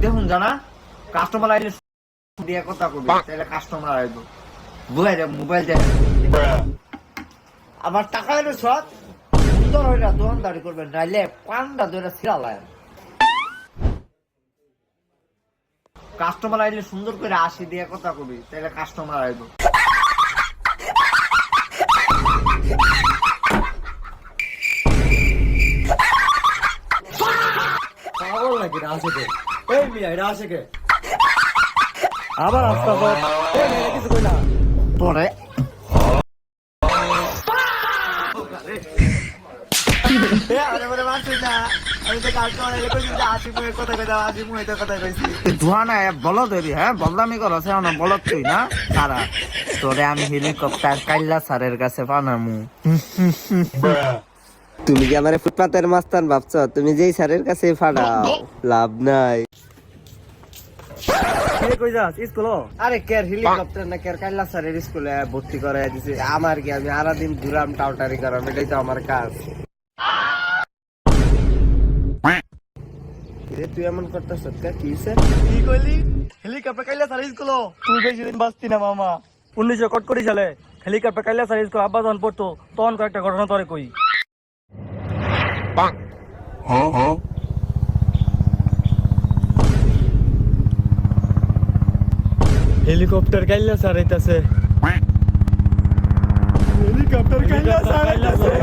দেখুন জানা কাস্টমার আইলে দিয়ে কথা কবি তাহলে কাস্টমার আইব বুঝাই দে মোবাইল দে আবার টাকা এলো সৎ সুন্দর হইলা দোকানদারি করবেন নাইলে পান্ডা ধরে ছিড়ালায় কাস্টমার আইলে সুন্দর করে আসি দিয়ে কথা কবি তাহলে কাস্টমার আইব পাগল নাকি রাশেকে এই মিয়া রাশেকে আবার আস্তা বল এই মেয়ে কিছু কই না তোরে বলদামি করো বলত তুই না সারা তোরে আমি হেলিকপ্টার কাইল্লা স্যারের কাছে পানামু তুমি কি আমার ফুটপাতের মাস্তান ভাবছ? তুমি যেই স্যারের কাছে ফাড়াও লাভ নাই। কই যাস স্কুল? আরে কেয়ার হেলিকপ্টার না কেয়ার কাইল্লা স্যারের স্কুলে ভর্তি করে দিছে আমার কি আমি সারাদিন ঘুরাম টাউটারি করাম এটাই তো আমার কাজ। তুই এমন করতেছ কি কি কইলি? হেলিকপ্টার কাইলা স্যার স্কুল তুই বেশি দিন বাঁচতি না মামা। 1971 সালে হেলিকপ্টার কাইলা স্যার স্কুল আব্বা যখন পড়তো তখন কয়েকটা ঘটনা তোরে কই। হেলিকপ্টার কাইলা স্যার আইতাছে। হেলিকপ্টার কাইলা স্যার আইতাছে।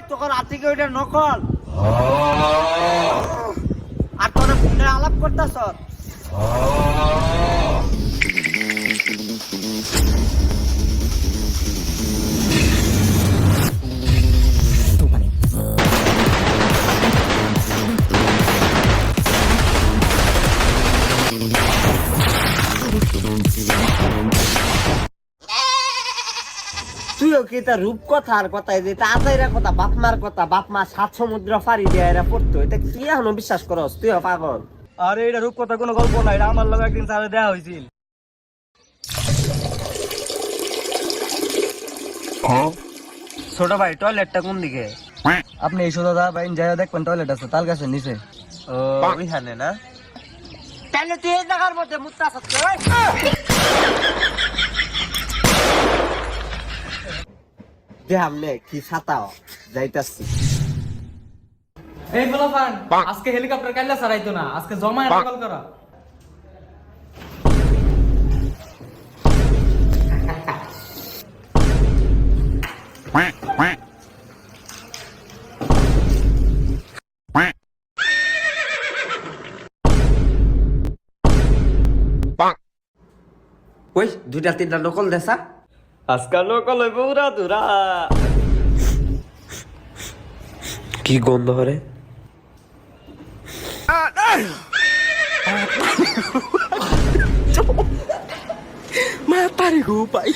তোর রাতে কি ওইটা নকল আর তোরা ফোনে আলাপ করতেছ তুইও কি তা রূপ কথার কথা যে তাড়াতাড়ি কথা বাপমার কথা বাপমা 7 সমুদ্র ফাড়ি দিয়ে এরা পড়তো এটা কি এখনো বিশ্বাস করস তুইও পাগল? আরে এটা রূপ কথা কোনো গল্প না, এটা আমার লগে একদিন স্যারে দেয়া হয়েছিল। ছোট ভাই টয়লেটটা কোন দিকে? আপনি এই সোজা যা ভাই যাই দেখবেন টয়লেট আছে তাল গাছের নিচে। ও ওইখানে না? তাহলে তুই এই জায়গার মধ্যে মুত্তা সত্যি দেখামনে কি ছাতাও যাইতাছি। এই বলফান আজকে হেলিকপ্টার কাইলা ছাড়াইতো না, আজকে জমায় নকল করা। ওই 2-3টা নকল দেসা আজকে নকল হইব উড়া দুরা। কি গন্ধ হরে? মাতারি গো পাই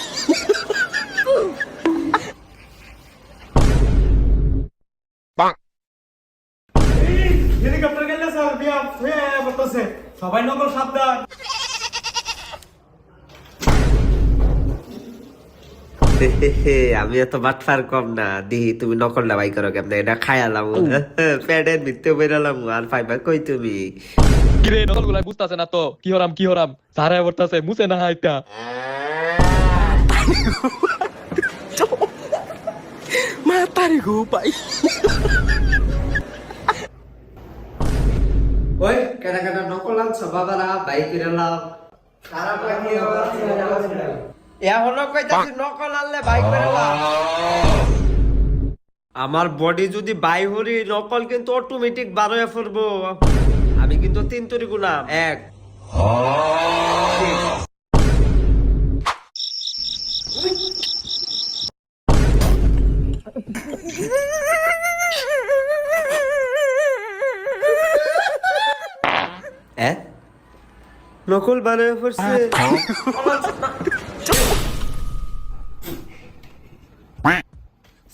হেলিকপ্টার গেলে স্যার বিয়া হয়ে বলতেছে সবাই নকল সাবধান। আমি এত বাটফার কম না দিহি তুমি নকলটা বাই করো কেমন এটা খায়ালাম প্যাডের ভিতরে বেরালাম আর পাইবা কই তুমি? কিরে নকল গুলাই বুঝতাছে না তো কি হরাম সারায় বর্তাছে মুছে না হাইতা মাতারি গো পাই। ওই কেনা কেনা নকল আনছো বাবারা বাই করে লাও খারাপ লাগে এখনো কইতাছি নকল আনলে বাইক বেরোলা। আমার বডি যদি বাই হরি নকল কিন্তু অটোমেটিক 12 হয়ে পড়বো। আমি কিন্তু 3 তরি গুলাম 1 নকল 12 হয়ে পড়ছে।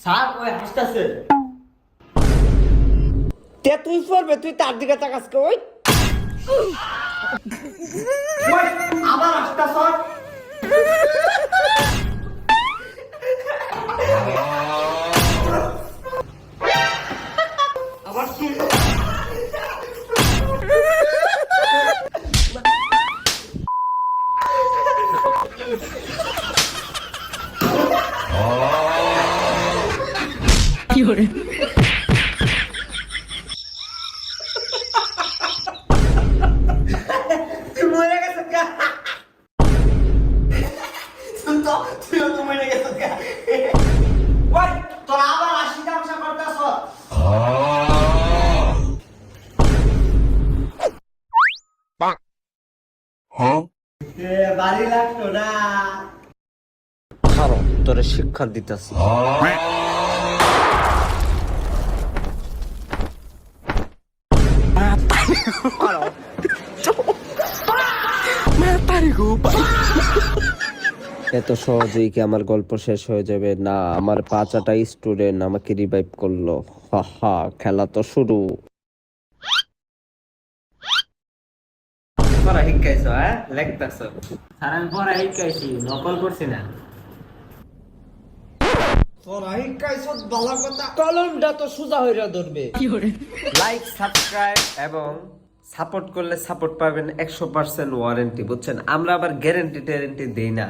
স্যার ওই হাসতাছে তে তুই পড়বে তুই তার দিকে তাকাস কে ওই ওই আবার হাসতাছ আবার কি তুই মরে গেছিস কা তুই তো মরে গেছিস কা ওই তোর আবার আসি তামসা করতাছ বাড়ি লাগতো না খারো তোরে শিক্ষা দিতেছি এত সহজেই কি আমার গল্প শেষ হয়ে যাবে না আমার 5টা স্টুডেন্ট আমাকে রিভাইভ করলো হা খেলা তো শুরু পড়া শিখাইছো হ্যাঁ লেখতাছো স্যার আমি পড়া শিখাইছি নকল করছি না তোরা শিখাইছো ভালো কথা কলমটা তো সোজা হইরা ধরবে লাইক সাবস্ক্রাইব এবং সাপোর্ট করলে সাপোর্ট পাবেন 100% ওয়ারেন্টি বুঝছেন আমরা আবার গ্যারান্টি দেই না